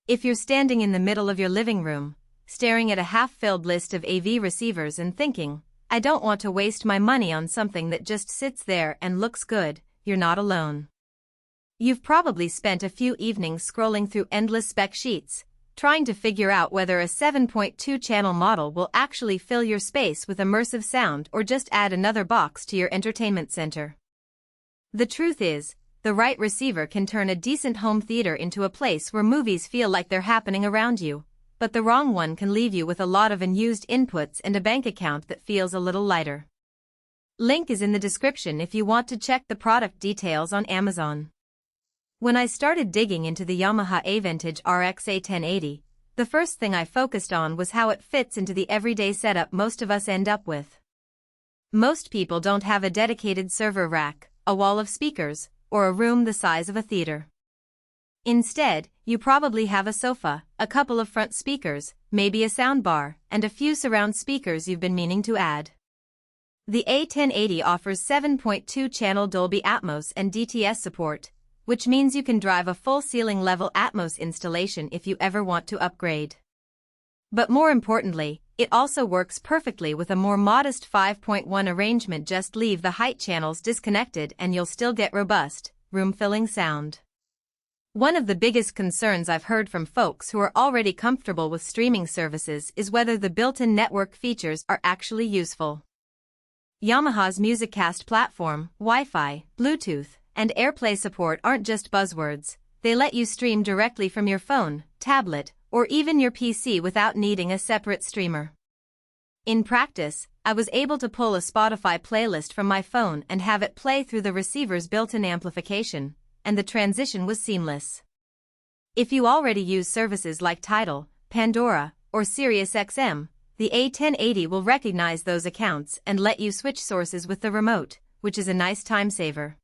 If you're standing in the middle of your living room, staring at a half-filled list of AV receivers and thinking, I don't want to waste my money on something that just sits there and looks good, you're not alone. You've probably spent a few evenings scrolling through endless spec sheets, trying to figure out whether a 7.2 channel model will actually fill your space with immersive sound or just add another box to your entertainment center. The truth is, the right receiver can turn a decent home theater into a place where movies feel like they're happening around you, but the wrong one can leave you with a lot of unused inputs and a bank account that feels a little lighter. Link is in the description if you want to check the product details on Amazon. When I started digging into the Yamaha AVENTAGE RX A1080, the first thing I focused on was how it fits into the everyday setup most of us end up with. Most people don't have a dedicated server rack, a wall of speakers, or a room the size of a theater. Instead, you probably have a sofa, a couple of front speakers, maybe a soundbar, and a few surround speakers you've been meaning to add. The A1080 offers 7.2 channel Dolby Atmos and DTS support, which means you can drive a full ceiling-level Atmos installation if you ever want to upgrade. But more importantly, it also works perfectly with a more modest 5.1 arrangement. Just leave the height channels disconnected and you'll still get robust, room-filling sound. One of the biggest concerns I've heard from folks who are already comfortable with streaming services is whether the built-in network features are actually useful. Yamaha's MusicCast platform, Wi-Fi, Bluetooth, and AirPlay support aren't just buzzwords, they let you stream directly from your phone, tablet, or even your PC without needing a separate streamer. In practice, I was able to pull a Spotify playlist from my phone and have it play through the receiver's built-in amplification, and the transition was seamless. If you already use services like Tidal, Pandora, or SiriusXM, the A1080 will recognize those accounts and let you switch sources with the remote, which is a nice time saver.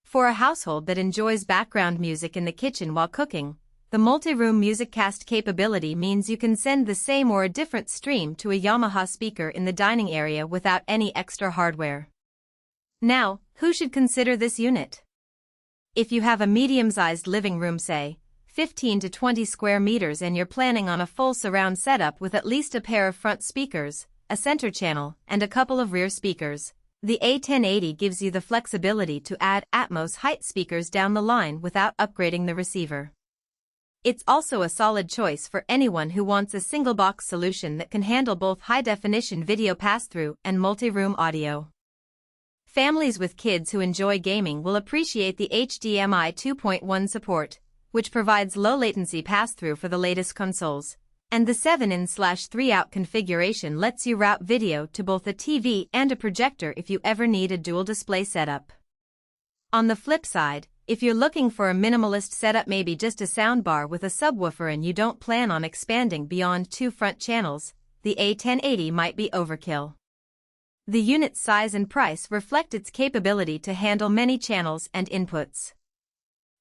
For a household that enjoys background music in the kitchen while cooking, the multi-room MusicCast capability means you can send the same or a different stream to a Yamaha speaker in the dining area without any extra hardware. Now, who should consider this unit? If you have a medium-sized living room, say, 15 to 20 square meters, and you're planning on a full surround setup with at least a pair of front speakers, a center channel, and a couple of rear speakers, the A1080 gives you the flexibility to add Atmos height speakers down the line without upgrading the receiver. It's also a solid choice for anyone who wants a single-box solution that can handle both high-definition video pass-through and multi-room audio. Families with kids who enjoy gaming will appreciate the HDMI 2.1 support, which provides low-latency pass-through for the latest consoles, and the 7-in/3-out configuration lets you route video to both a TV and a projector if you ever need a dual-display setup. On the flip side, if you're looking for a minimalist setup, maybe just a soundbar with a subwoofer, and you don't plan on expanding beyond 2 front channels, the A1080 might be overkill. The unit's size and price reflect its capability to handle many channels and inputs.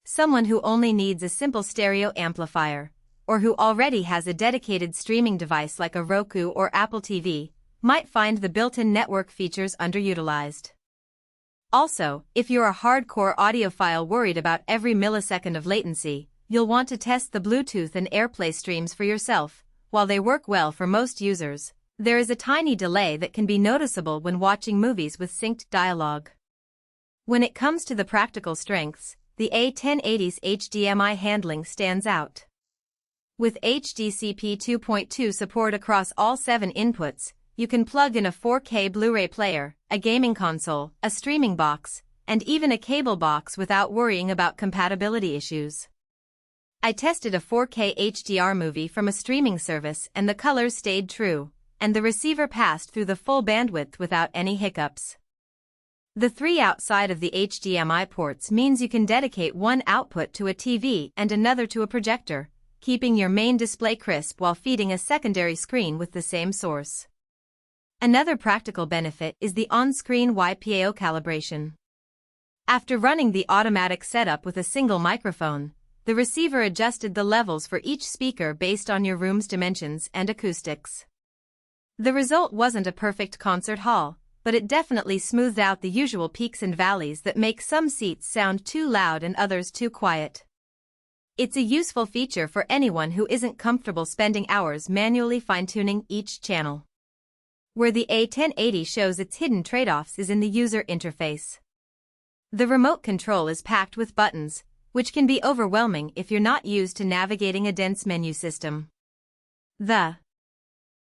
Someone who only needs a simple stereo amplifier, or who already has a dedicated streaming device like a Roku or Apple TV, might find the built-in network features underutilized. Also, if you're a hardcore audiophile worried about every millisecond of latency, you'll want to test the Bluetooth and AirPlay streams for yourself. While they work well for most users, there is a tiny delay that can be noticeable when watching movies with synced dialogue. When it comes to the practical strengths, the A1080's HDMI handling stands out. With HDCP 2.2 support across all 7 inputs, you can plug in a 4K Blu-ray player, a gaming console, a streaming box, and even a cable box without worrying about compatibility issues. I tested a 4K HDR movie from a streaming service and the colors stayed true, and the receiver passed through the full bandwidth without any hiccups. The 3 outside of the HDMI ports means you can dedicate one output to a TV and another to a projector, keeping your main display crisp while feeding a secondary screen with the same source. Another practical benefit is the on-screen YPAO calibration. After running the automatic setup with a single microphone, the receiver adjusted the levels for each speaker based on your room's dimensions and acoustics. The result wasn't a perfect concert hall, but it definitely smoothed out the usual peaks and valleys that make some seats sound too loud and others too quiet. It's a useful feature for anyone who isn't comfortable spending hours manually fine-tuning each channel. Where the A1080 shows its hidden trade-offs is in the user interface. The remote control is packed with buttons, which can be overwhelming if you're not used to navigating a dense menu system. The